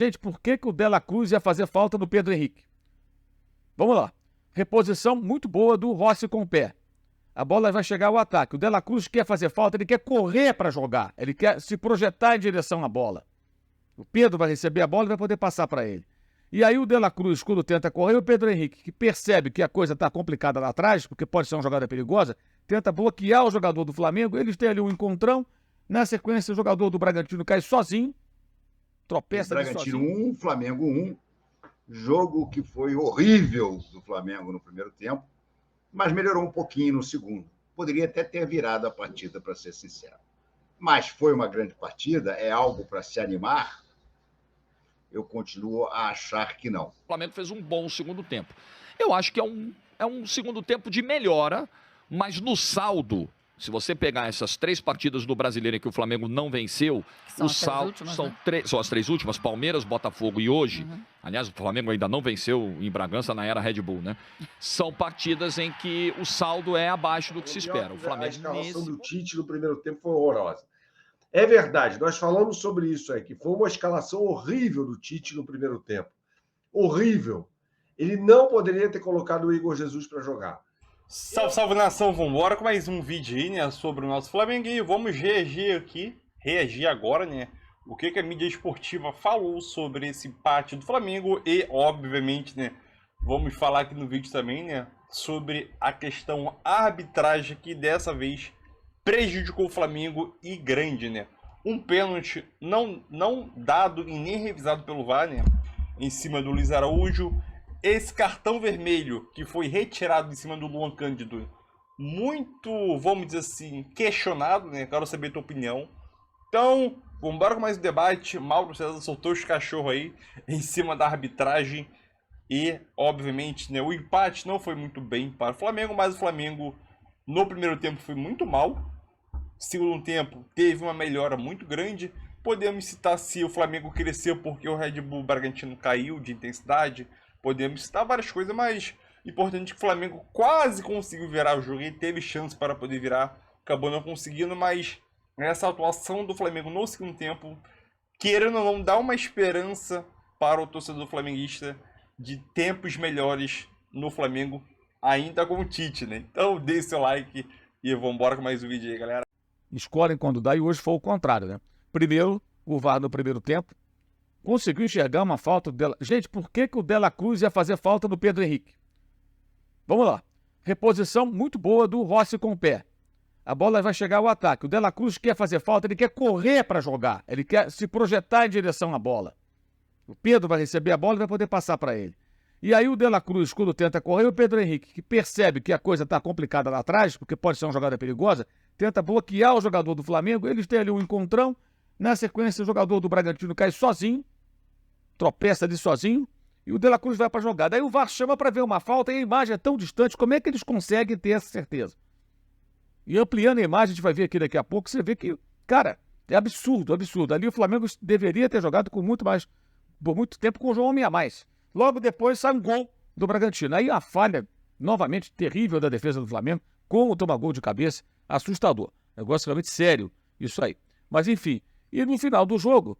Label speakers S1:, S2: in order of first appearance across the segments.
S1: Gente, por que o De La Cruz ia fazer falta no Pedro Henrique? Vamos lá. Reposição muito boa do Rossi com o pé. A bola vai chegar ao ataque. O De La Cruz quer fazer falta, ele quer correr para jogar. Ele quer se projetar em direção à bola. O Pedro vai receber a bola e vai poder passar para ele. E aí o De La Cruz, quando tenta correr, o Pedro Henrique, que percebe que a coisa está complicada lá atrás, porque pode ser uma jogada perigosa, tenta bloquear o jogador do Flamengo. Eles têm ali um encontrão. Na sequência, o jogador do Bragantino cai sozinho. Tropeça ali
S2: Bragantino
S1: sozinho.
S2: 1, Flamengo 1. Jogo que foi horrível do Flamengo no primeiro tempo, mas melhorou um pouquinho no segundo. Poderia até ter virado a partida, para ser sincero. Mas foi uma grande partida, é algo para se animar? Eu continuo a achar que não.
S3: O Flamengo fez um bom segundo tempo. Eu acho que é um segundo tempo de melhora, mas no saldo, se você pegar essas 3 partidas do Brasileiro em que o Flamengo não venceu,
S4: São
S3: o
S4: as três
S3: saldo
S4: últimas,
S3: são,
S4: né?
S3: são as 3 últimas, Palmeiras, Botafogo e hoje. Aliás, o Flamengo ainda não venceu em Bragança na era Red Bull, né? São partidas em que o saldo é abaixo do que se espera. O Flamengo
S5: A escalação
S3: nesse...
S5: do Tite no primeiro tempo foi horrorosa. É verdade, nós falamos sobre isso aí, que foi uma escalação horrível do Tite no primeiro tempo. Horrível. Ele não poderia ter colocado o Igor Jesus para jogar.
S6: Salve, salve nação, vambora com mais um vídeo aí, né, sobre o nosso Flamenguinho. Vamos reagir agora, né, o que a mídia esportiva falou sobre esse empate do Flamengo e, obviamente, né, vamos falar aqui no vídeo também, né, sobre a questão arbitragem que dessa vez prejudicou o Flamengo e grande, né. Um pênalti não dado e nem revisado pelo VAR, né, em cima do Luiz Araújo. Esse cartão vermelho que foi retirado em cima do Luan Cândido, muito, vamos dizer assim, questionado, né? Quero saber a tua opinião. Então, vamos embora com mais um debate. Mauro César soltou os cachorros aí em cima da arbitragem. E, obviamente, né, o empate não foi muito bem para o Flamengo, mas o Flamengo no primeiro tempo foi muito mal. Segundo tempo, teve uma melhora muito grande. Podemos citar se o Flamengo cresceu porque o Red Bull Bragantino caiu de intensidade. Podemos citar várias coisas, mas importante que o Flamengo quase conseguiu virar o jogo e teve chance para poder virar, acabou não conseguindo, mas essa atuação do Flamengo no segundo tempo, querendo ou não, dá uma esperança para o torcedor flamenguista de tempos melhores no Flamengo, ainda com o Tite, né? Então deixe seu like e vamos embora com mais um vídeo aí, galera.
S1: Escolhem quando dá e hoje foi o contrário, né? Primeiro, o VAR no primeiro tempo conseguiu enxergar uma falta dela. Gente, por que o De La Cruz ia fazer falta no Pedro Henrique? Vamos lá. Reposição muito boa do Rossi com o pé. A bola vai chegar ao ataque. O De La Cruz quer fazer falta, ele quer correr para jogar. Ele quer se projetar em direção à bola. O Pedro vai receber a bola e vai poder passar para ele. E aí o De La Cruz, quando tenta correr, o Pedro Henrique, que percebe que a coisa está complicada lá atrás, porque pode ser uma jogada perigosa, tenta bloquear o jogador do Flamengo. Eles têm ali um encontrão. Na sequência, o jogador do Bragantino cai sozinho, tropeça ali sozinho, e o De La Cruz vai para a jogada. Aí o VAR chama para ver uma falta e a imagem é tão distante, como é que eles conseguem ter essa certeza? E ampliando a imagem, a gente vai ver aqui daqui a pouco, você vê que, cara, é absurdo, absurdo. Ali o Flamengo deveria ter jogado por muito tempo com o João Homem a mais. Logo depois sai um gol do Bragantino. Aí a falha, novamente, terrível da defesa do Flamengo, com o toma gol de cabeça, assustador. Negócio realmente sério, isso aí. Mas enfim, e no final do jogo,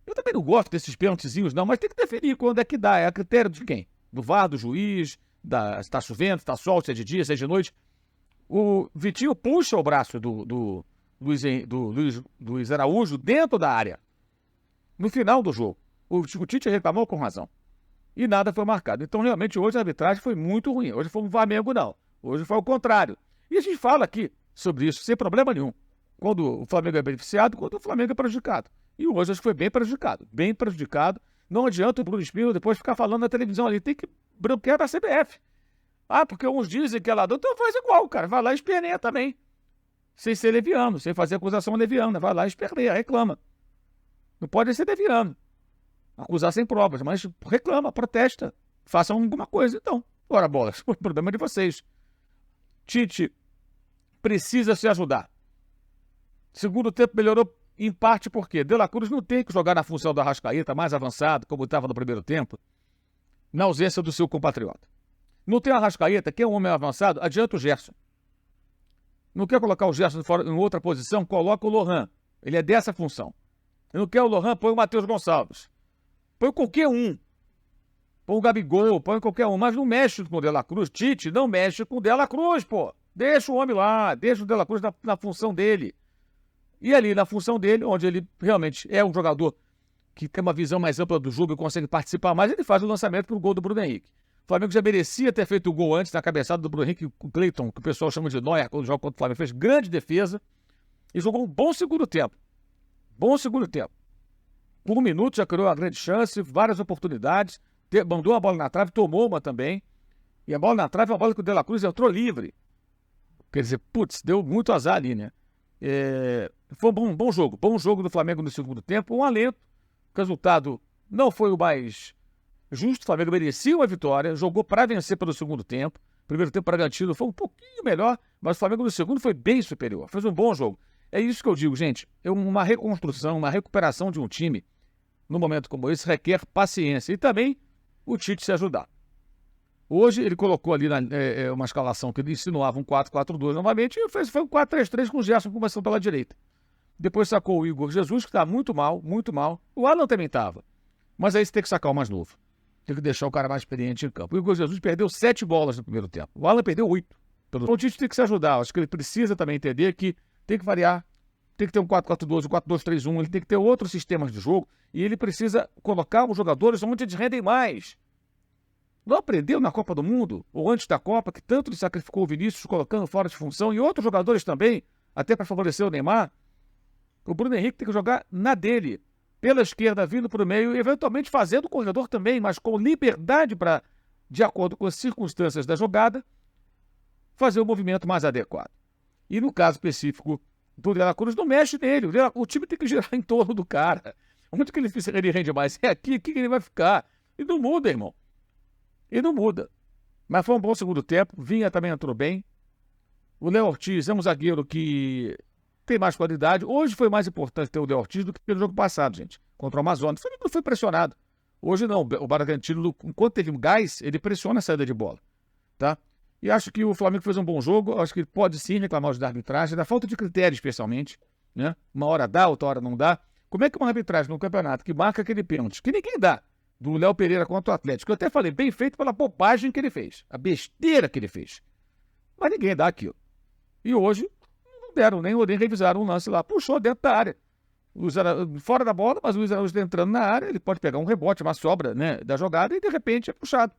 S1: eu também não gosto desses pênaltizinhos, não, mas tem que definir quando é que dá. É a critério de quem? Do VAR, do juiz, se está chovendo, se está sol, se é de dia, se é de noite. O Vitinho puxa o braço do Luiz Araújo dentro da área. No final do jogo. O Tite reclamou com razão. E nada foi marcado. Então, realmente, hoje a arbitragem foi muito ruim. Hoje foi um Flamengo, não. Hoje foi o contrário. E a gente fala aqui sobre isso, sem problema nenhum. Quando o Flamengo é beneficiado, quando o Flamengo é prejudicado. E hoje acho que foi bem prejudicado. Bem prejudicado. Não adianta o Bruno Espírito depois ficar falando na televisão ali. Tem que branquear da CBF. Ah, porque uns dizem que é ladrão. Então faz igual, cara. Vai lá e esperneia também. Sem ser leviano, sem fazer acusação leviana. Vai lá e esperneia, reclama. Não pode ser leviano. Acusar sem provas, mas reclama, protesta. Façam alguma coisa, então. Ora, bola, o problema é de vocês. Tite precisa se ajudar. Segundo tempo melhorou em parte porque De La Cruz não tem que jogar na função do Arrascaeta mais avançado, como estava no primeiro tempo, na ausência do seu compatriota. Não tem o Arrascaeta, que é um homem avançado, adianta o Gerson. Não quer colocar o Gerson em outra posição, coloca o Lohan. Ele é dessa função. Não quer o Lohan, põe o Matheus Gonçalves. Põe qualquer um. Põe o Gabigol, põe qualquer um. Mas não mexe com o De La Cruz. Tite não mexe com o De La Cruz, pô. Deixa o homem lá. Deixa o De La Cruz na função dele. E ali, na função dele, onde ele realmente é um jogador que tem uma visão mais ampla do jogo e consegue participar mais, ele faz o lançamento para o gol do Bruno Henrique. O Flamengo já merecia ter feito o gol antes na cabeçada do Bruno Henrique, o Cleiton, que o pessoal chama de Neuer, quando joga contra o Flamengo, fez grande defesa e jogou um bom segundo tempo. Bom segundo tempo. Por um minuto já criou uma grande chance, várias oportunidades, mandou a bola na trave, tomou uma também. E a bola na trave é uma bola que o De La Cruz entrou livre. Quer dizer, putz, deu muito azar ali, né? Foi um bom jogo do Flamengo no segundo tempo, um alento. O resultado não foi o mais justo, o Flamengo merecia uma vitória, jogou para vencer pelo segundo tempo. O primeiro tempo para Bragantino foi um pouquinho melhor, mas o Flamengo no segundo foi bem superior, fez um bom jogo. É isso que eu digo, gente, uma reconstrução, uma recuperação de um time, num momento como esse, requer paciência e também o Tite se ajudar. Hoje ele colocou ali uma escalação que ele insinuava um 4-4-2 novamente e foi um 4-3-3 com o Gerson começando pela direita. Depois sacou o Igor Jesus, que está muito mal, muito mal. O Alan também estava. Mas aí você tem que sacar o mais novo. Tem que deixar o cara mais experiente em campo. O Igor Jesus perdeu 7 bolas no primeiro tempo. O Alan perdeu 8. Então o Tite tem que se ajudar. Acho que ele precisa também entender que tem que variar. Tem que ter um 4-4-2, um 4-2-3-1. Ele tem que ter outros sistemas de jogo. E ele precisa colocar os jogadores onde eles rendem mais. Não aprendeu na Copa do Mundo, ou antes da Copa, que tanto ele sacrificou o Vinícius colocando fora de função, e outros jogadores também, até para favorecer o Neymar. O Bruno Henrique tem que jogar na dele, pela esquerda, vindo para o meio, e eventualmente fazendo o corredor também, mas com liberdade para, de acordo com as circunstâncias da jogada, fazer o movimento mais adequado. E no caso específico do De La Cruz, não mexe nele. O time tem que girar em torno do cara. Onde que ele rende mais? É aqui que ele vai ficar. E não muda, irmão. E não muda. Mas foi um bom segundo tempo. Vinha também entrou bem. O Léo Ortiz é um zagueiro que tem mais qualidade. Hoje foi mais importante ter o Léo Ortiz do que pelo jogo passado, gente. Contra o Amazonas. Não foi pressionado. Hoje não. O Bragantino, enquanto teve gás, ele pressiona a saída de bola. Tá? E acho que o Flamengo fez um bom jogo. Acho que ele pode sim reclamar da arbitragem, da falta de critério, especialmente. Né? Uma hora dá, outra hora não dá. Como é que uma arbitragem no campeonato que marca aquele pênalti, que ninguém dá, do Léo Pereira contra o Atlético, eu até falei, bem feito pela bobagem que ele fez, a besteira que ele fez. Mas ninguém dá aquilo. E hoje não deram, nem revisaram um lance lá, puxou dentro da área. Fora da bola, mas o Luiz Araújo entrando na área, ele pode pegar um rebote, uma sobra, né, da jogada e de repente é puxado.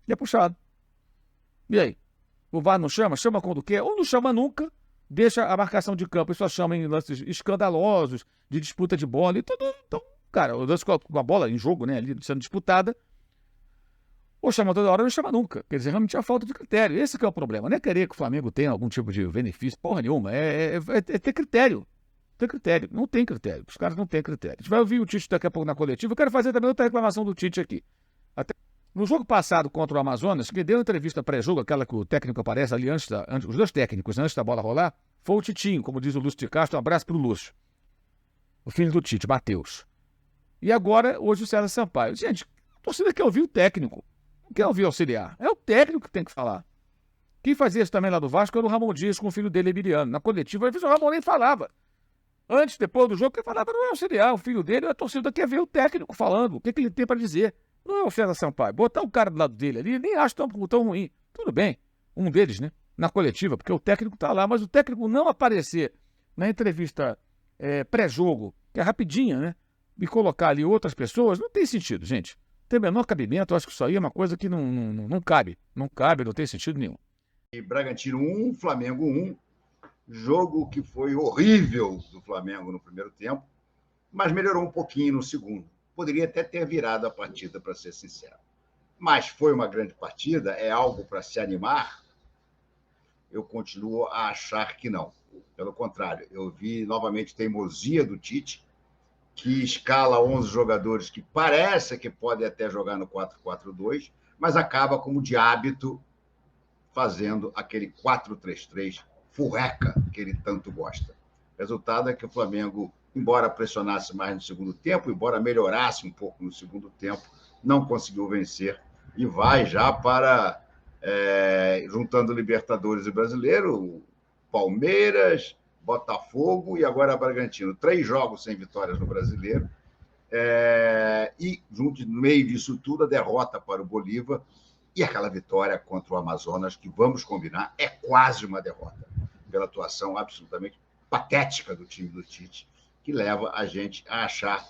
S1: E é puxado. E aí? O VAR não chama? Chama quando quer? Ou não chama nunca, deixa a marcação de campo e só chama em lances escandalosos, de disputa de bola e tudo. Então, cara, o lance com a bola em jogo, né, ali sendo disputada, ou chama toda hora ou não chama nunca. Quer dizer, realmente é a falta de critério. Esse que é o problema. Não é querer que o Flamengo tenha algum tipo de benefício, porra nenhuma. É ter critério. Ter critério. Não tem critério. Os caras não têm critério. A gente vai ouvir o Tite daqui a pouco na coletiva. Eu quero fazer também outra reclamação do Tite aqui. No jogo passado contra o Amazonas, que deu entrevista pré-jogo, aquela que o técnico aparece ali antes os dois técnicos, antes da bola rolar, foi o Titinho, como diz o Lúcio de Castro. Um abraço pro Lúcio. O filho do Tite, Matheus. E agora, hoje, o César Sampaio. Gente, a torcida quer ouvir o técnico. Não quer ouvir o auxiliar. É o técnico que tem que falar. Quem fazia isso também lá do Vasco era o Ramon Dias com o filho dele, Emiliano. Na coletiva, o Ramon nem falava. Antes, depois do jogo, quem falava não é o auxiliar, o filho dele, a torcida quer ver o técnico falando. O que ele tem para dizer. Não é o César Sampaio. Botar o cara do lado dele ali, nem acho tão ruim. Tudo bem. Um deles, né? Na coletiva, porque o técnico tá lá, mas o técnico não aparecer na entrevista pré-jogo, que é rapidinha, né? E colocar ali outras pessoas, não tem sentido, gente. Tem o menor cabimento, eu acho que isso aí é uma coisa que não cabe. Não cabe, não tem sentido nenhum.
S2: E Bragantino 1, Flamengo 1. Jogo que foi horrível do Flamengo no primeiro tempo, mas melhorou um pouquinho no segundo. Poderia até ter virado a partida, para ser sincero. Mas foi uma grande partida, é algo para se animar? Eu continuo a achar que não. Pelo contrário, eu vi novamente teimosia do Tite, que escala 11 jogadores que parece que podem até jogar no 4-4-2, mas acaba, como de hábito, fazendo aquele 4-3-3 furreca que ele tanto gosta. O resultado é que o Flamengo, embora pressionasse mais no segundo tempo, embora melhorasse um pouco no segundo tempo, não conseguiu vencer e vai já para, juntando Libertadores e Brasileiro, Palmeiras, Botafogo e agora Bragantino. 3 jogos sem vitórias no Brasileiro E, junto, no meio disso tudo, a derrota para o Bolívar e aquela vitória contra o Amazonas, que, vamos combinar, é quase uma derrota, pela atuação absolutamente patética do time do Tite, que leva a gente a achar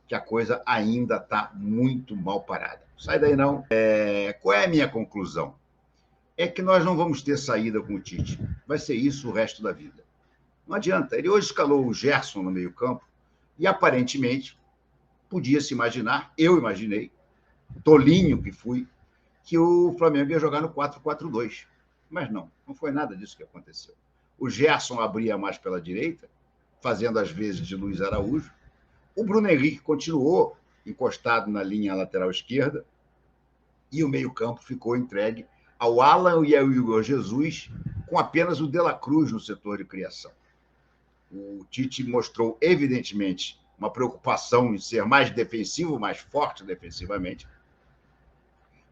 S2: que a coisa ainda está muito mal parada. Sai daí não. Qual é a minha conclusão? É que nós não vamos ter saída com o Tite. Vai ser isso o resto da vida. Não adianta. Ele hoje escalou o Gerson no meio-campo e, aparentemente, podia-se imaginar, eu imaginei, tolinho que fui, que o Flamengo ia jogar no 4-4-2. Mas não foi nada disso que aconteceu. O Gerson abria mais pela direita, fazendo as vezes de Luiz Araújo. O Bruno Henrique continuou encostado na linha lateral esquerda e o meio-campo ficou entregue ao Alan e ao Igor Jesus, com apenas o De La Cruz no setor de criação. O Tite mostrou, evidentemente, uma preocupação em ser mais defensivo, mais forte defensivamente.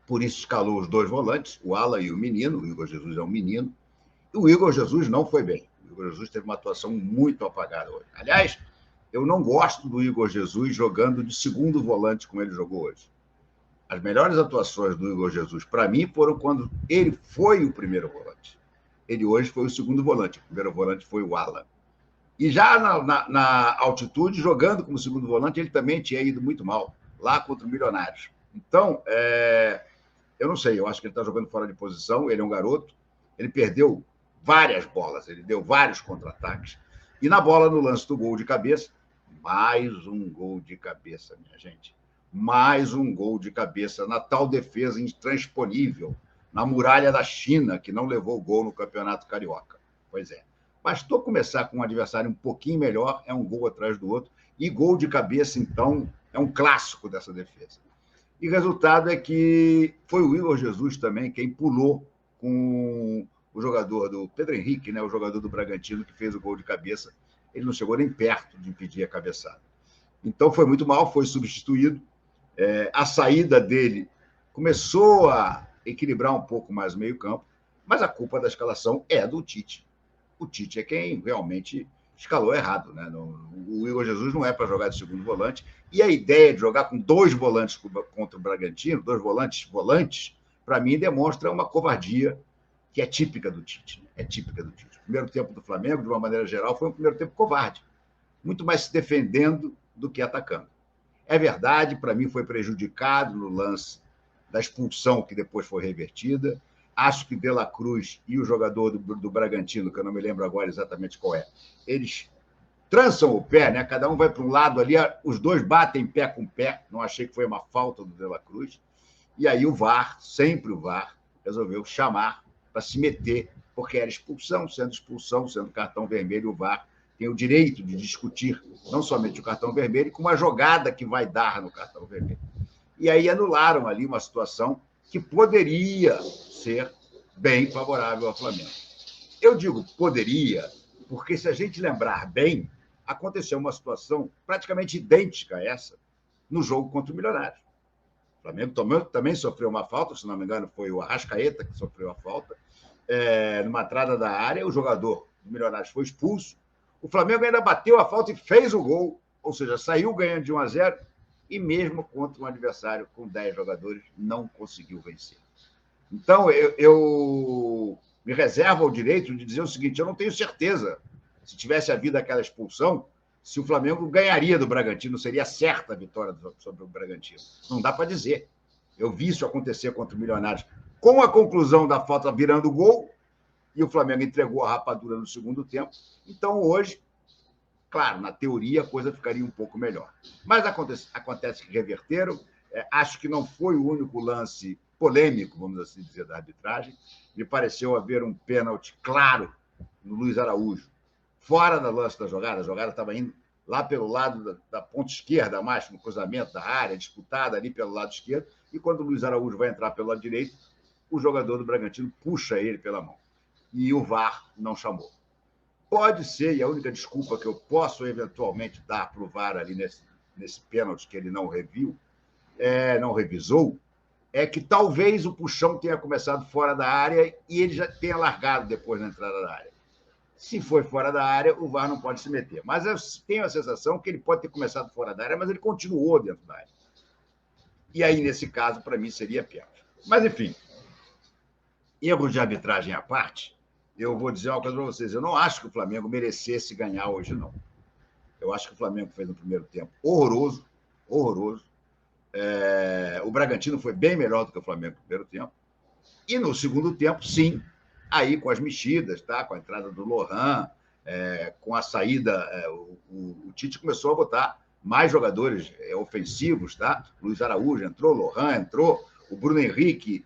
S2: Por isso escalou os dois volantes, o Alan e o menino. O Igor Jesus é um menino. E o Igor Jesus não foi bem. O Igor Jesus teve uma atuação muito apagada hoje. Aliás, eu não gosto do Igor Jesus jogando de segundo volante como ele jogou hoje. As melhores atuações do Igor Jesus, para mim, foram quando ele foi o primeiro volante. Ele hoje foi o segundo volante. O primeiro volante foi o Alan. E já na altitude, jogando como segundo volante, ele também tinha ido muito mal, lá contra o Milionários. Então, eu não sei, eu acho que ele está jogando fora de posição, ele é um garoto, ele perdeu várias bolas, ele deu vários contra-ataques. E na bola, no lance do gol de cabeça, mais um gol de cabeça, minha gente. Mais um gol de cabeça na tal defesa intransponível, na muralha da China, que não levou gol no Campeonato Carioca. Pois é. Bastou começar com um adversário um pouquinho melhor, é um gol atrás do outro, e gol de cabeça, então, é um clássico dessa defesa. E o resultado é que foi o Igor Jesus também quem pulou com o jogador do Pedro Henrique, né, o jogador do Bragantino, que fez o gol de cabeça. Ele não chegou nem perto de impedir a cabeçada. Então, foi muito mal, foi substituído. A saída dele começou a equilibrar um pouco mais o meio-campo, mas a culpa da escalação é do Tite. O Tite é quem realmente escalou errado, né? O Igor Jesus não é para jogar de segundo volante, e a ideia de jogar com dois volantes contra o Bragantino, dois volantes, para mim, demonstra uma covardia que é típica do Tite. É típica do Tite. O primeiro tempo do Flamengo, de uma maneira geral, foi um primeiro tempo covarde, muito mais se defendendo do que atacando. É verdade, para mim foi prejudicado no lance da expulsão, que depois foi revertida. Acho que De La Cruz e o jogador do Bragantino, que eu não me lembro agora exatamente qual é, eles trançam o pé, né? Cada um vai para um lado ali, os dois batem pé com pé. Não achei que foi uma falta do De La Cruz. E aí o VAR, sempre o VAR, resolveu chamar para se meter, porque era expulsão, sendo cartão vermelho, o VAR tem o direito de discutir não somente o cartão vermelho, como a jogada que vai dar no cartão vermelho. E aí anularam ali uma situação que poderia ser bem favorável ao Flamengo. Eu digo poderia, porque se a gente lembrar bem, aconteceu uma situação praticamente idêntica a essa no jogo contra o Milionários. O Flamengo também sofreu uma falta, se não me engano, foi o Arrascaeta que sofreu a falta, numa entrada da área, o jogador do Milionários foi expulso, o Flamengo ainda bateu a falta e fez o gol, ou seja, saiu ganhando de 1-0, e mesmo contra um adversário com 10 jogadores, não conseguiu vencer. Então, eu me reservo o direito de dizer o seguinte, eu não tenho certeza, se tivesse havido aquela expulsão, se o Flamengo ganharia do Bragantino, seria certa a vitória sobre o Bragantino. Não dá para dizer. Eu vi isso acontecer contra o Milionários, com a conclusão da falta virando gol, e o Flamengo entregou a rapadura no segundo tempo. Então, hoje, claro, na teoria, a coisa ficaria um pouco melhor. Mas acontece que reverteram. Acho que não foi o único lance polêmico, vamos assim dizer, da arbitragem. Me pareceu haver um pênalti claro no Luiz Araújo, fora do lance da jogada. A jogada estava indo lá pelo lado da ponta esquerda, mais no cruzamento da área, disputada ali pelo lado esquerdo. E quando o Luiz Araújo vai entrar pelo lado direito, o jogador do Bragantino puxa ele pela mão. E o VAR não chamou. Pode ser, e a única desculpa que eu posso eventualmente dar para o VAR ali nesse pênalti que ele não revisou, é que talvez o puxão tenha começado fora da área e ele já tenha largado depois na entrada da área. Se foi fora da área, o VAR não pode se meter. Mas eu tenho a sensação que ele pode ter começado fora da área, mas ele continuou dentro da área. E aí, nesse caso, para mim, seria pênalti. Mas, enfim, erros de arbitragem à parte, eu vou dizer uma coisa para vocês. Eu não acho que o Flamengo merecesse ganhar hoje, não. Eu acho que o Flamengo fez no primeiro tempo horroroso, horroroso. O Bragantino foi bem melhor do que o Flamengo no primeiro tempo. E no segundo tempo, sim, aí com as mexidas, tá? Com a entrada do Lohan, com a saída, o Tite começou a botar mais jogadores ofensivos, tá? Luiz Araújo entrou, Lohan entrou, o Bruno Henrique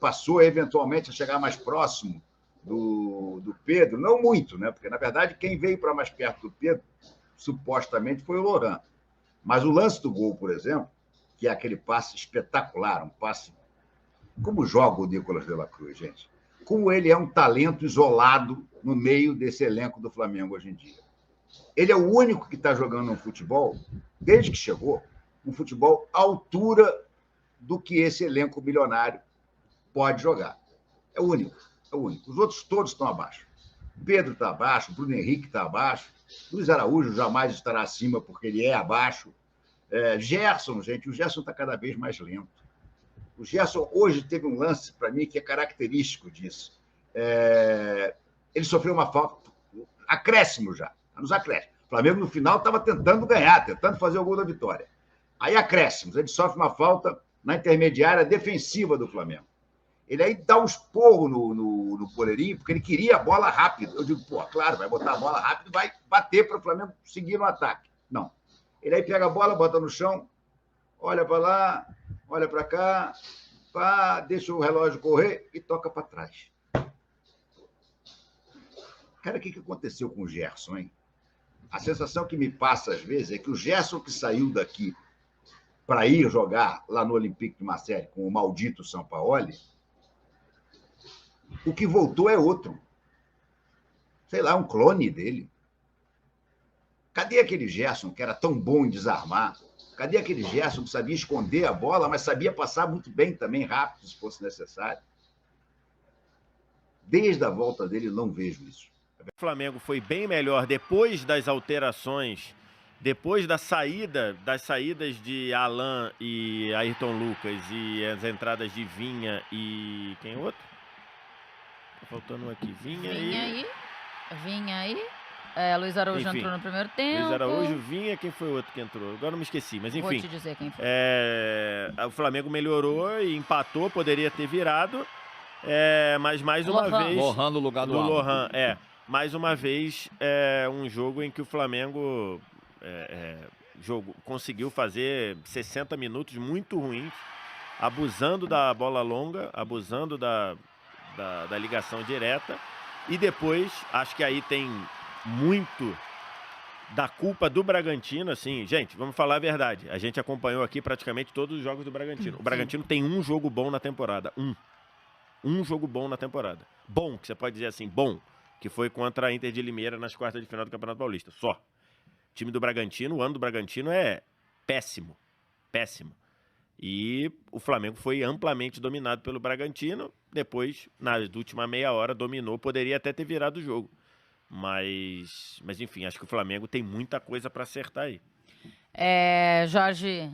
S2: passou eventualmente a chegar mais próximo do Pedro, não muito, né? Porque, na verdade, quem veio para mais perto do Pedro, supostamente, foi o Lohan. Mas o lance do gol, por exemplo, que é aquele passe espetacular, um passe... Como joga o Nicolas de la Cruz, gente? Como ele é um talento isolado no meio desse elenco do Flamengo hoje em dia. Ele é o único que está jogando um futebol, desde que chegou, um futebol à altura do que esse elenco milionário pode jogar. É o único, é o único. Os outros todos estão abaixo. Pedro está abaixo, Bruno Henrique está abaixo, Luiz Araújo jamais estará acima porque ele é abaixo. Gerson, gente, o Gerson está cada vez mais lento. O Gerson hoje teve um lance, para mim, que é característico disso. Ele sofreu uma falta, acréscimo já, nos acréscimos. O Flamengo, no final, estava tentando ganhar, tentando fazer o gol da vitória. Aí, acréscimos, ele sofre uma falta na intermediária defensiva do Flamengo. Ele aí dá um esporro no Poleirinho, porque ele queria a bola rápida. Eu digo, claro, vai botar a bola rápido e vai bater para o Flamengo seguir no ataque. Não. Ele aí pega a bola, bota no chão, olha para lá, olha para cá, deixa o relógio correr e toca para trás. Cara, o que aconteceu com o Gerson, hein? A sensação que me passa às vezes é que o Gerson que saiu daqui para ir jogar lá no Olympique de Marseille com o maldito Sampaoli, o que voltou é outro. Sei lá, um clone dele. Cadê aquele Gerson que era tão bom em desarmar? Cadê aquele Gerson que sabia esconder a bola, mas sabia passar muito bem também, rápido, se fosse necessário? Desde a volta dele, não vejo isso.
S4: O Flamengo foi bem melhor depois das alterações, depois das saídas de Alan e Ayrton Lucas e as entradas de Vinha e... quem outro? Tá faltando um aqui. Vinha aí.
S7: Luiz Araújo
S4: Enfim,
S7: entrou no primeiro tempo.
S4: Luiz Araújo, Vinha, quem foi o outro que entrou? Agora não me esqueci, mas enfim.
S7: Vou te dizer quem foi.
S4: O Flamengo melhorou e empatou, poderia ter virado, mas mais uma vez...
S3: Lohan no lugar do
S4: Lohan, mais uma vez, um jogo em que o Flamengo conseguiu fazer 60 minutos muito ruins, abusando da bola longa, abusando da ligação direta, e depois, acho que aí tem muito da culpa do Bragantino, assim, gente, vamos falar a verdade, a gente acompanhou aqui praticamente todos os jogos do Bragantino. O Bragantino tem um jogo bom na temporada, um jogo bom na temporada, bom, que você pode dizer assim, bom, que foi contra a Inter de Limeira nas quartas de final do Campeonato Paulista, só. O time do Bragantino, o ano do Bragantino é péssimo, péssimo. E o Flamengo foi amplamente dominado pelo Bragantino, depois, na última meia hora, dominou, poderia até ter virado o jogo. Mas enfim, acho que o Flamengo tem muita coisa para acertar aí.
S7: Jorge,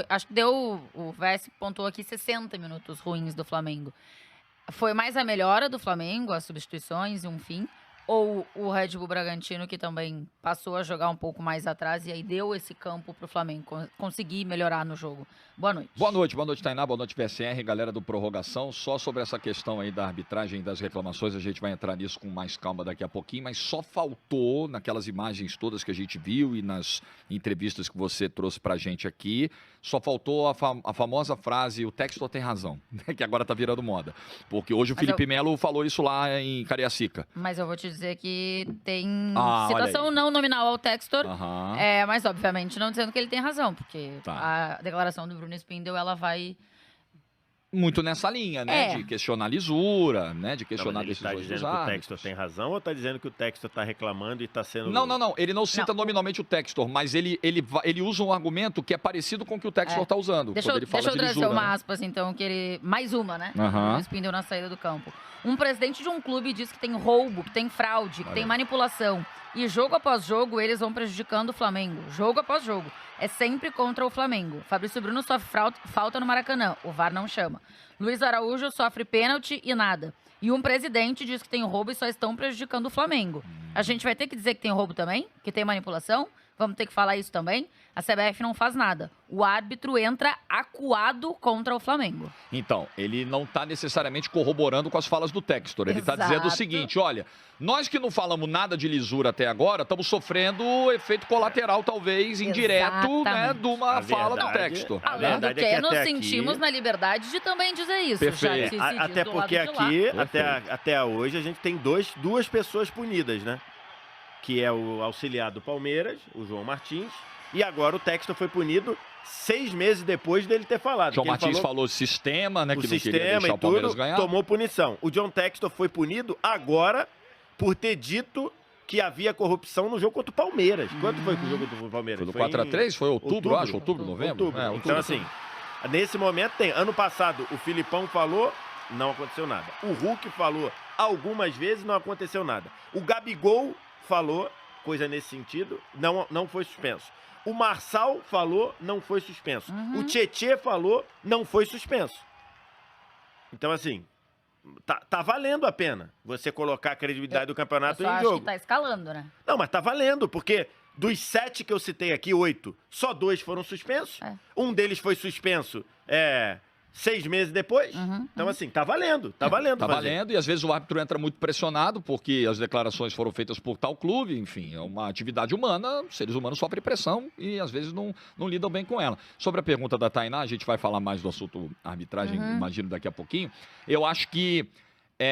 S7: acho que o Vess pontuou aqui 60 minutos ruins do Flamengo. Foi mais a melhora do Flamengo, as substituições, enfim, ou o Red Bull Bragantino, que também passou a jogar um pouco mais atrás e aí deu esse campo para o Flamengo conseguir melhorar no jogo? Boa noite.
S3: Boa noite, Tainá, boa noite, PSR, galera do Prorrogação. Só sobre essa questão aí da arbitragem, das reclamações, a gente vai entrar nisso com mais calma daqui a pouquinho, mas só faltou, naquelas imagens todas que a gente viu e nas entrevistas que você trouxe pra gente aqui, só faltou a famosa frase, o Textor tem razão, né, que agora tá virando moda. Porque hoje o Felipe Melo falou isso lá em Cariacica.
S7: Mas eu vou te dizer que tem citação não nominal ao Textor, mas obviamente não dizendo que ele tem razão, porque a declaração do Bruno Spindel, ela vai
S3: muito nessa linha, né?
S7: É.
S3: De questionar a lisura, né? De
S4: Não,
S3: questionar
S4: mas ele está
S3: decisões dos
S4: dizendo que o
S3: árbitros.
S4: Textor tem razão ou está dizendo que o Textor está reclamando e está sendo...
S3: Não. Ele não cita
S7: Não,
S3: nominalmente o Textor, mas ele usa um argumento que é parecido com o que o Textor está usando.
S7: Deixa
S3: quando
S7: eu,
S3: ele fala
S7: deixa eu
S3: de
S7: trazer
S3: lisura,
S7: uma
S3: né?
S7: aspas, então, que ele. Mais uma, né?
S3: Aham.
S7: Do Spindle na saída do campo. Um presidente de um clube diz que tem roubo, que tem fraude, que tem manipulação. E jogo após jogo, eles vão prejudicando o Flamengo. Jogo após jogo. É sempre contra o Flamengo. Fabrício Bruno sofre falta no Maracanã. O VAR não chama. Luiz Araújo sofre pênalti e nada. E um presidente diz que tem roubo e só estão prejudicando o Flamengo. A gente vai ter que dizer que tem roubo também? Que tem manipulação? Vamos ter que falar isso também? A CBF não faz nada. O árbitro entra acuado contra o Flamengo.
S3: Então, ele não está necessariamente corroborando com as falas do Textor. Ele está dizendo o
S7: Exato.
S3: seguinte, olha, nós que não falamos nada de lisura até agora, estamos sofrendo efeito colateral, talvez, indireto, né,
S7: Exatamente.
S3: de uma
S4: A
S3: fala do
S4: verdade-
S3: Textor.
S4: a
S7: Além do
S4: verdade
S7: que,
S4: é que
S7: nos
S4: até aqui-
S7: sentimos na liberdade de também dizer isso.
S3: Perfeito.
S7: Já que se diz
S4: Até
S7: do
S4: porque
S7: lado de lá.
S4: aqui,
S3: Perfeito.
S4: até hoje, a gente tem duas pessoas punidas, né? Que é o auxiliar do Palmeiras, o João Martins, e agora o Textor foi punido 6 meses depois dele ter falado.
S3: João
S4: que ele
S3: Martins falou sistema, né,
S4: o
S3: que não queria
S4: sistema
S3: deixar
S4: e
S3: o Palmeiras
S4: tudo,
S3: ganhar.
S4: tomou punição. O John Textor foi punido agora por ter dito que havia corrupção no jogo contra o Palmeiras. Quanto foi que o jogo contra o Palmeiras?
S3: Foi do
S4: Foi em
S3: 4x3? Foi outubro, acho?
S7: Outubro,
S3: Novembro?
S4: outubro.
S3: É,
S4: Então,
S3: outubro.
S4: assim, nesse momento tem. Ano passado, o Filipão falou, não aconteceu nada. O Hulk falou algumas vezes, não aconteceu nada. O Gabigol falou, coisa nesse sentido, não foi suspenso. O Marçal falou, não foi suspenso. O Tietê falou, não foi suspenso. Então, assim, tá valendo a pena você colocar a credibilidade do
S7: Eu
S4: campeonato
S7: só
S4: em
S7: acho
S4: jogo.
S7: que tá escalando, né?
S4: Não, mas tá valendo, porque dos 7 que eu citei aqui, 8, só 2 foram suspensos.
S7: É.
S4: Um deles foi suspenso 6 meses depois. Então, assim, tá valendo. Tá valendo
S3: Tá
S4: fazer.
S3: valendo, e às vezes o árbitro entra muito pressionado, porque as declarações foram feitas por tal clube, enfim, é uma atividade humana, seres humanos sofrem pressão e às vezes não lidam bem com ela. Sobre a pergunta da Tainá, a gente vai falar mais do assunto arbitragem, imagino, daqui a pouquinho. Eu acho que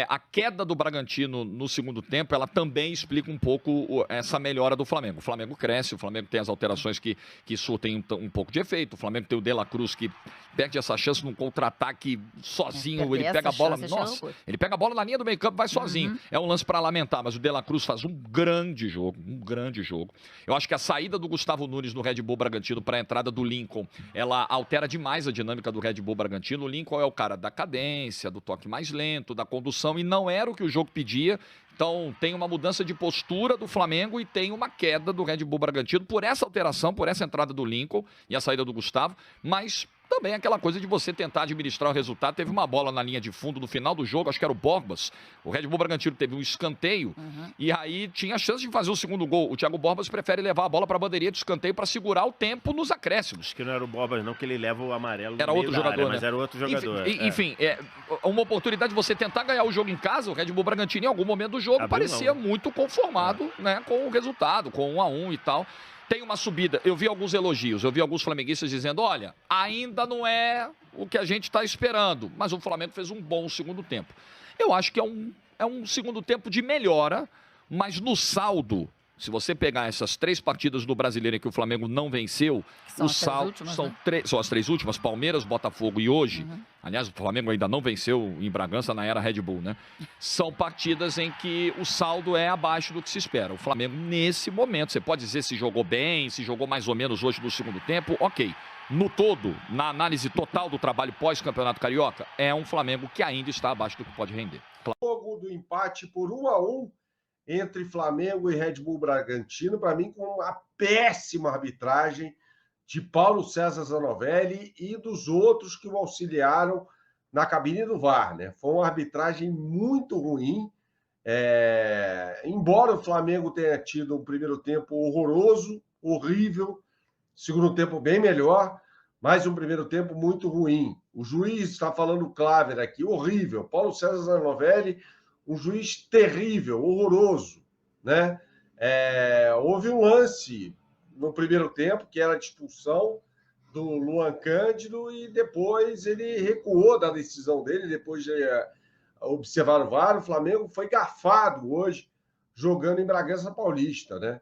S3: a queda do Bragantino no segundo tempo, ela também explica um pouco essa melhora do Flamengo. O Flamengo cresce, o Flamengo tem as alterações que surtem um pouco de efeito. O Flamengo tem o De La Cruz que perde essa chance num contra-ataque sozinho.
S7: Perder
S3: Ele pega a
S7: essa
S3: bola,
S7: chance é
S3: nossa,
S7: loucura.
S3: ele pega a bola na linha do meio campo e vai sozinho. É um lance para lamentar, mas o De La Cruz faz um grande jogo, um grande jogo. Eu acho que a saída do Gustavo Nunes no Red Bull Bragantino para a entrada do Lincoln, ela altera demais a dinâmica do Red Bull Bragantino. O Lincoln é o cara da cadência, do toque mais lento, da condução, e não era o que o jogo pedia. Então tem uma mudança de postura do Flamengo e tem uma queda do Red Bull Bragantino por essa alteração, por essa entrada do Lincoln e a saída do Gustavo, mas também aquela coisa de você tentar administrar o resultado. Teve uma bola na linha de fundo no final do jogo, acho que era o Borbas. O Red Bull Bragantino teve um escanteio e aí tinha a chance de fazer o segundo gol. O Thiago Borbas prefere levar a bola para a bandeirinha de escanteio para segurar o tempo nos acréscimos.
S4: Acho que não era o Borbas, não, que ele leva o amarelo no
S3: Era
S4: meio
S3: outro
S4: da
S3: jogador,
S4: área,
S3: né?
S4: mas era outro jogador.
S3: Enfim, uma oportunidade de você tentar ganhar o jogo em casa. O Red Bull Bragantino, em algum momento do jogo,
S4: Abriu
S3: parecia
S4: mão.
S3: muito conformado, né, com o resultado, com 1-1 e tal. Tem uma subida, eu vi alguns elogios, eu vi alguns flamenguistas dizendo, olha, ainda não é o que a gente está esperando, mas o Flamengo fez um bom segundo tempo. Eu acho que é um segundo tempo de melhora, mas no saldo, se você pegar essas 3 partidas do Brasileiro em que o Flamengo não venceu,
S7: São
S3: o
S7: as 3
S3: saldo
S7: últimas,
S3: são,
S7: né?
S3: são as 3 últimas, Palmeiras, Botafogo e hoje. Aliás, o Flamengo ainda não venceu em Bragança na era Red Bull, né? São partidas em que o saldo é abaixo do que se espera. O Flamengo, nesse momento, você pode dizer se jogou bem, se jogou mais ou menos hoje no segundo tempo, ok. No todo, na análise total do trabalho pós-campeonato carioca, é um Flamengo que ainda está abaixo do que pode render.
S5: Jogo do empate por 1-1 entre Flamengo e Red Bull Bragantino, para mim, com uma péssima arbitragem de Paulo César Zanovelli e dos outros que o auxiliaram na cabine do VAR, né? Foi uma arbitragem muito ruim. Embora o Flamengo tenha tido um primeiro tempo horroroso, horrível, segundo tempo bem melhor, mas um primeiro tempo muito ruim. O juiz está falando Claver aqui, horrível. Paulo César Zanovelli, um juiz terrível, horroroso, né? Houve um lance no primeiro tempo, que era a expulsão do Luan Cândido, e depois ele recuou da decisão dele, depois de observar o VAR. O Flamengo foi garfado hoje, jogando em Bragança Paulista, né?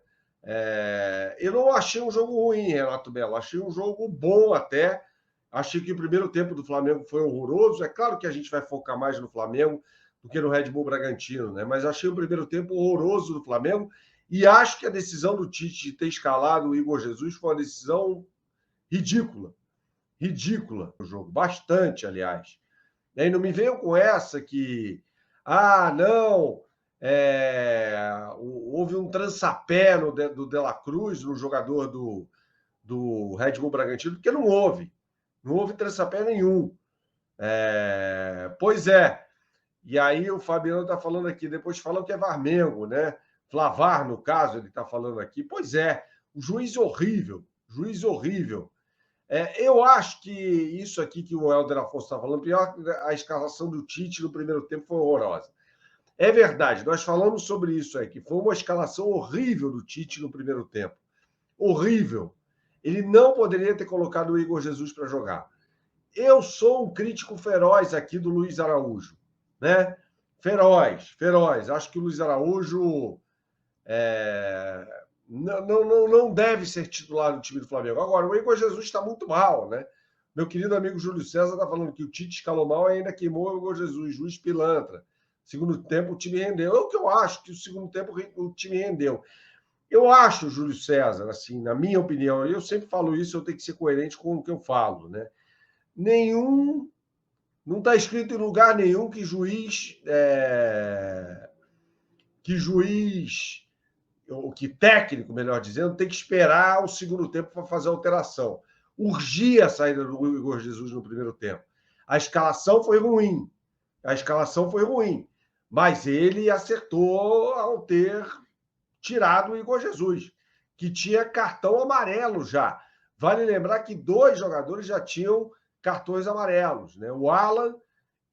S5: Eu não achei um jogo ruim, Renato Belo, achei um jogo bom até. Achei que o primeiro tempo do Flamengo foi horroroso. É claro que a gente vai focar mais no Flamengo do que no Red Bull Bragantino, né? Mas achei o primeiro tempo horroroso do Flamengo e acho que a decisão do Tite de ter escalado o Igor Jesus foi uma decisão ridícula. Ridícula no jogo. Bastante, aliás. E aí não me venham com essa que... não... houve um trançapé do De La Cruz, no jogador do Red Bull Bragantino, porque não houve. Não houve trançapé nenhum. Pois é. E aí o Fabiano está falando aqui, depois falam que é Varmengo, né? Flavar, no caso, ele está falando aqui. Pois é, o juiz horrível. Juiz horrível. Eu acho que isso aqui que o Helder Afonso está falando, pior que a escalação do Tite no primeiro tempo foi horrorosa. É verdade, nós falamos sobre isso aí, que foi uma escalação horrível do Tite no primeiro tempo. Horrível. Ele não poderia ter colocado o Igor Jesus para jogar. Eu sou um crítico feroz aqui do Luiz Araújo, né? Feroz. Acho que o Luiz Araújo não deve ser titular do time do Flamengo. Agora, o Igor Jesus está muito mal, né? Meu querido amigo Júlio César está falando que o Tite escalou mal e ainda queimou o Igor Jesus, juiz pilantra. Segundo tempo, o time rendeu. É o que eu acho, que o segundo tempo o time rendeu. Eu acho, Júlio César, assim, na minha opinião, eu sempre falo isso, eu tenho que ser coerente com o que eu falo, né? Não está escrito em lugar nenhum que técnico, melhor dizendo, tem que esperar o segundo tempo para fazer a alteração. Urgia a saída do Igor Jesus no primeiro tempo. A escalação foi ruim, mas ele acertou ao ter tirado o Igor Jesus, que tinha cartão amarelo já. Vale lembrar que 2 jogadores já tinham cartões amarelos, né? O Alan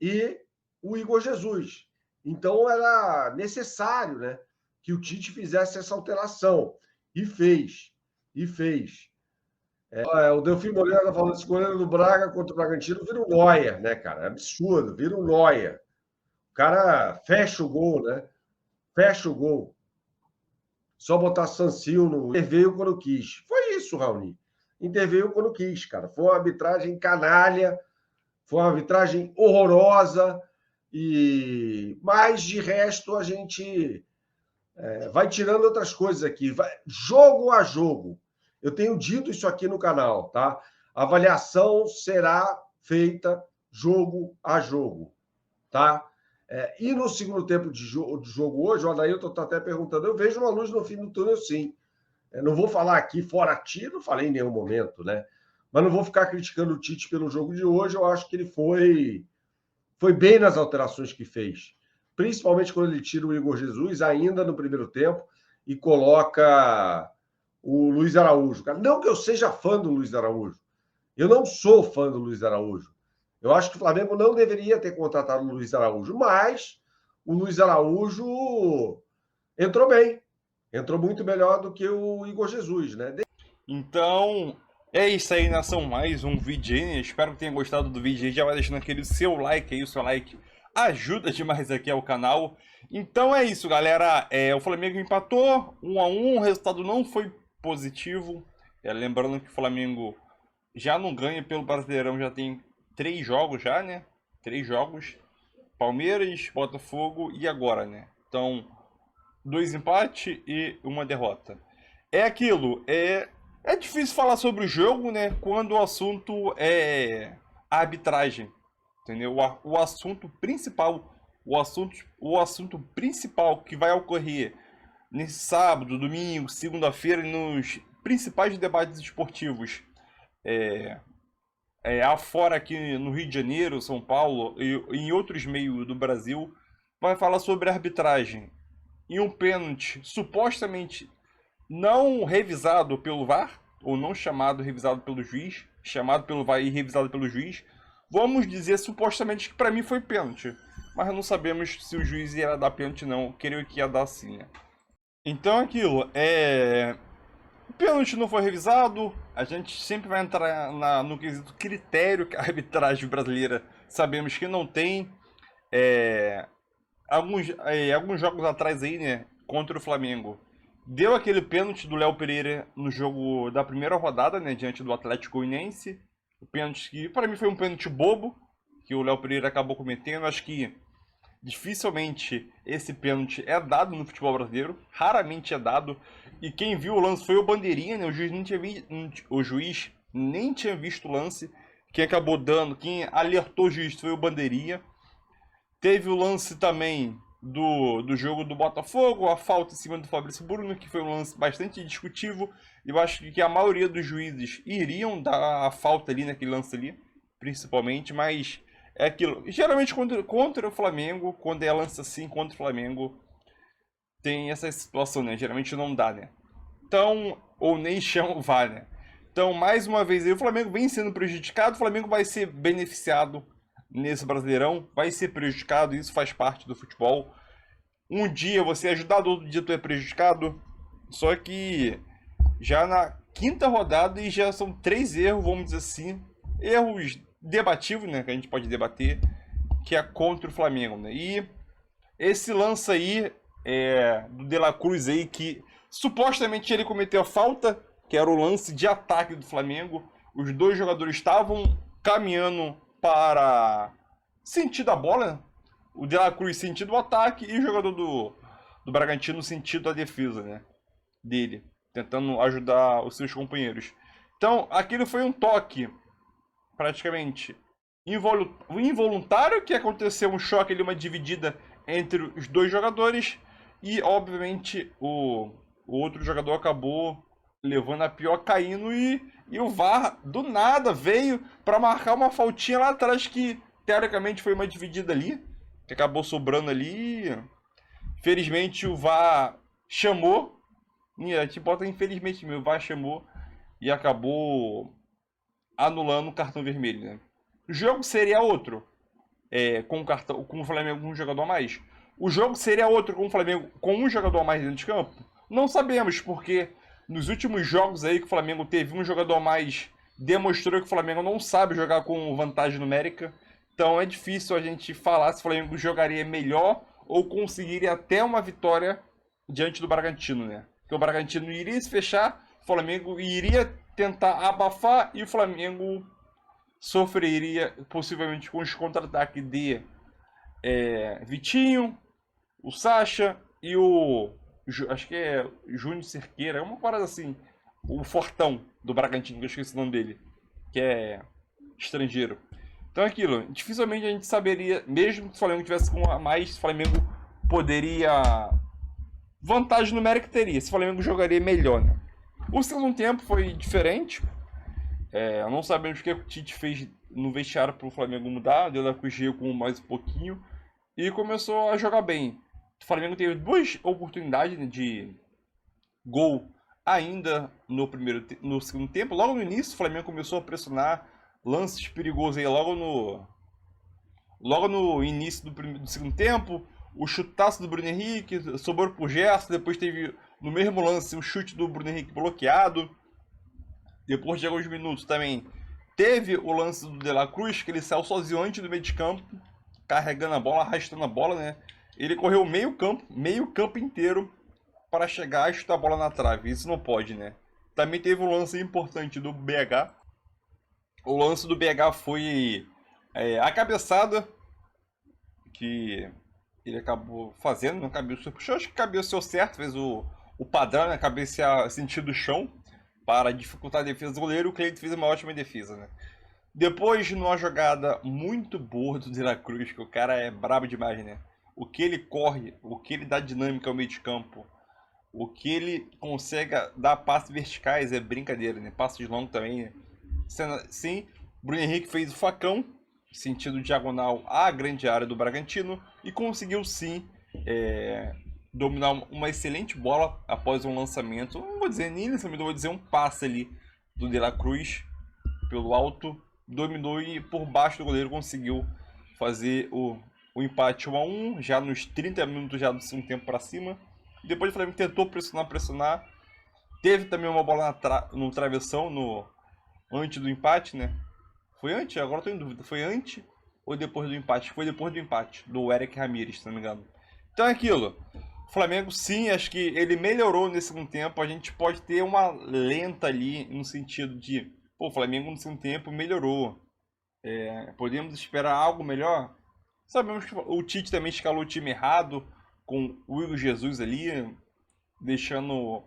S5: e o Igor Jesus. Então era necessário, né, que o Tite fizesse essa alteração. E fez. O Delfim Moreira está falando que o goleiro do Braga contra o Bragantino vira um Neuer, né, cara? É absurdo, vira um Neuer. O cara fecha o gol, né? Fecha o gol. Só botar Sancil no... Interveio quando quis. Foi isso, Raoni. Interveio quando quis, cara. Foi uma arbitragem canalha, foi uma arbitragem horrorosa, mas de resto a gente vai tirando outras coisas aqui. Jogo a jogo. Eu tenho dito isso aqui no canal, tá? A avaliação será feita jogo a jogo, tá? E no segundo tempo de jogo hoje, o Adailton está até perguntando, eu vejo uma luz no fim do túnel, sim. Não vou falar aqui fora ti, não falei em nenhum momento, né? Mas não vou ficar criticando o Tite pelo jogo de hoje. Eu acho que ele foi bem nas alterações que fez. Principalmente quando ele tira o Igor Jesus, ainda no primeiro tempo, e coloca o Luiz Araújo. Não que eu seja fã do Luiz Araújo. Eu não sou fã do Luiz Araújo. Eu acho que o Flamengo não deveria ter contratado o Luiz Araújo, mas o Luiz Araújo entrou bem. Entrou muito melhor do que o Igor Jesus, né?
S6: Então, é isso aí, nação. Mais um vídeo aí, né? Espero que tenha gostado do vídeo aí. Já vai deixando aquele seu like aí, o seu like ajuda demais aqui ao canal. Então é isso, galera. O Flamengo empatou 1-1, o resultado não foi positivo. Lembrando que o Flamengo já não ganha pelo Brasileirão, já tem 3 jogos já, né? 3 jogos. Palmeiras, Botafogo e agora, né? Então, 2 empates e 1 derrota. É aquilo, é difícil falar sobre o jogo, né? Quando o assunto é a arbitragem, entendeu? O assunto principal que vai ocorrer nesse sábado, domingo, segunda-feira, nos principais debates esportivos, afora aqui no Rio de Janeiro, São Paulo e em outros meios do Brasil, vai falar sobre a arbitragem. E um pênalti supostamente não revisado pelo VAR, ou não revisado pelo juiz, chamado pelo VAR e revisado pelo juiz. Vamos dizer supostamente que para mim foi pênalti, mas não sabemos se o juiz ia dar pênalti não, creio que ia dar sim, né? Então aquilo, o pênalti não foi revisado, a gente sempre vai entrar no quesito critério que a arbitragem brasileira sabemos que não tem. Alguns jogos atrás aí, né, contra o Flamengo, deu aquele pênalti do Léo Pereira no jogo da primeira rodada, né, diante do Atlético Goianiense, O pênalti que, para mim, foi um pênalti bobo, que o Léo Pereira acabou cometendo. Acho que dificilmente esse pênalti é dado no futebol brasileiro, raramente é dado. E quem viu o lance foi o Bandeirinha, né? O juiz nem tinha visto o lance. Quem acabou dando, quem alertou o juiz foi o Bandeirinha. Teve o lance também do jogo do Botafogo, a falta em cima do Fabrício Bruno, que foi um lance bastante discutível. Eu acho que a maioria dos juízes iriam dar a falta ali naquele lance ali, principalmente, mas é aquilo. Geralmente contra o Flamengo, quando é lance assim contra o Flamengo, tem essa situação, né? Geralmente não dá, né? Então, ou nem chama o VAR, né? Então, mais uma vez, aí, o Flamengo vem sendo prejudicado, o Flamengo vai ser beneficiado nesse Brasileirão, vai ser prejudicado, isso faz parte do futebol. Um dia você é ajudado, outro dia tu é prejudicado. Só que já na quinta rodada e já são 3 erros, vamos dizer assim, erros debatíveis, né, que a gente pode debater, que é contra o Flamengo, né? E esse lance aí do De La Cruz aí, que supostamente ele cometeu a falta, que era o lance de ataque do Flamengo. Os dois jogadores estavam caminhando para sentido a bola, né? O De La Cruz sentido o ataque e o jogador do Bragantino sentido a defesa, né, dele, tentando ajudar os seus companheiros. Então, aquilo foi um toque praticamente involuntário, que aconteceu um choque ali, uma dividida entre os dois jogadores, e obviamente o outro jogador acabou levando a pior, caindo, e o VAR do nada veio para marcar uma faltinha lá atrás, que teoricamente foi uma dividida ali, que acabou sobrando ali. Felizmente o VAR chamou, e a gente bota infelizmente mesmo, o VAR chamou e acabou anulando o cartão vermelho, né? O jogo seria outro, com o Flamengo com um jogador a mais. O jogo seria outro com o Flamengo com um jogador a mais dentro de campo? Não sabemos, porque nos últimos jogos aí que o Flamengo teve um jogador a mais, demonstrou que o Flamengo não sabe jogar com vantagem numérica. Então é difícil a gente falar se o Flamengo jogaria melhor ou conseguiria até uma vitória diante do Bragantino, né? Porque o Bragantino iria se fechar, o Flamengo iria tentar abafar e o Flamengo sofreria possivelmente com os contra-ataques de Vitinho, o Sacha e acho que é Júnior Cerqueira, é uma parada assim, o Fortão do Bragantino, que eu esqueci o nome dele, que é estrangeiro. Então é aquilo, dificilmente a gente saberia, mesmo que o Flamengo tivesse com a mais, o Flamengo poderia, vantagem numérica teria, se o Flamengo jogaria melhor, né? O segundo tempo foi diferente, não sabemos o que o Tite fez no vestiário para o Flamengo mudar, deu da Cugê com mais um pouquinho, e começou a jogar bem. O Flamengo teve 2 oportunidades de gol ainda no segundo tempo. Logo no início, o Flamengo começou a pressionar, lances perigosos aí logo no início do segundo tempo. O chutaço do Bruno Henrique, sobrou pro Gerson, depois teve no mesmo lance um chute do Bruno Henrique bloqueado. Depois de alguns minutos também teve o lance do De La Cruz, que ele saiu sozinho antes do meio de campo, carregando a bola, arrastando a bola, né? Ele correu meio campo inteiro para chegar e chutar a bola na trave. Isso não pode, né? Também teve um lance importante do BH. O lance do BH foi a cabeçada que ele acabou fazendo, não cabeceou. Acho que cabeceou certo, fez o padrão, né? Cabecear sentido do chão para dificultar a defesa do goleiro. O Cleiton fez uma ótima defesa, né? Depois, numa jogada muito boa do De La Cruz, que o cara é brabo demais, né? O que ele corre, o que ele dá dinâmica ao meio de campo, o que ele consegue dar passes verticais é brincadeira, né? Passos longos também, né? Sim, Bruno Henrique fez o facão, sentido diagonal à grande área do Bragantino, e conseguiu sim dominar uma excelente bola após um lançamento. Não vou dizer nem lançamento, vou dizer um passe ali do De La Cruz pelo alto, dominou e por baixo do goleiro conseguiu fazer o empate 1-1, já nos 30 minutos já do segundo tempo para cima. Depois o Flamengo tentou pressionar. Teve também uma bola no travessão antes do empate, né? Foi antes? Agora estou em dúvida. Foi antes ou depois do empate? Foi depois do empate, do Eric Ramírez, se não me engano. Então é aquilo. O Flamengo, sim, acho que ele melhorou nesse segundo tempo. A gente pode ter uma lenta ali, no sentido de pô, o Flamengo no segundo tempo melhorou. Podemos esperar algo melhor? Sabemos que o Tite também escalou o time errado, com o Igor Jesus ali, deixando...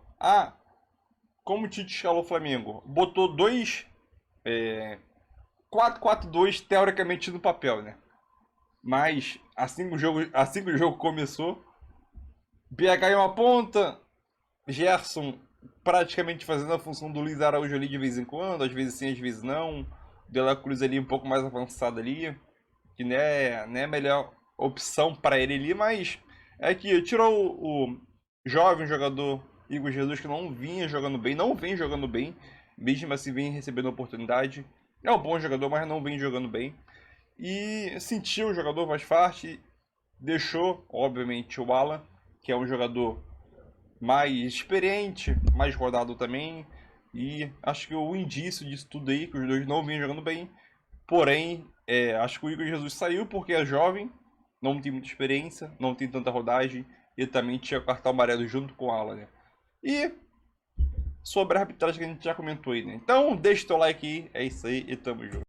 S6: como o Tite escalou o Flamengo? Botou 4-4-2 teoricamente no papel, né? Mas assim que o jogo começou, BH em uma ponta, Gerson praticamente fazendo a função do Luiz Araújo ali de vez em quando, às vezes sim, às vezes não. De La Cruz ali um pouco mais avançado ali, que não é a melhor opção para ele ali, mas é que tirou o jovem jogador Igor Jesus, que não vinha jogando bem, não vem jogando bem, mesmo assim vem recebendo oportunidade. É um bom jogador, mas não vem jogando bem. E sentiu o jogador mais forte, deixou, obviamente, o Alan, que é um jogador mais experiente, mais rodado também. E acho que o indício disso tudo aí, que os dois não vinham jogando bem. Porém, acho que o Igor Jesus saiu porque é jovem, não tem muita experiência, não tem tanta rodagem. E também tinha o cartão amarelo junto com o Alan, né? E sobre a arbitragem que a gente já comentou aí, né? Então, deixa o teu like aí, é isso aí e tamo junto.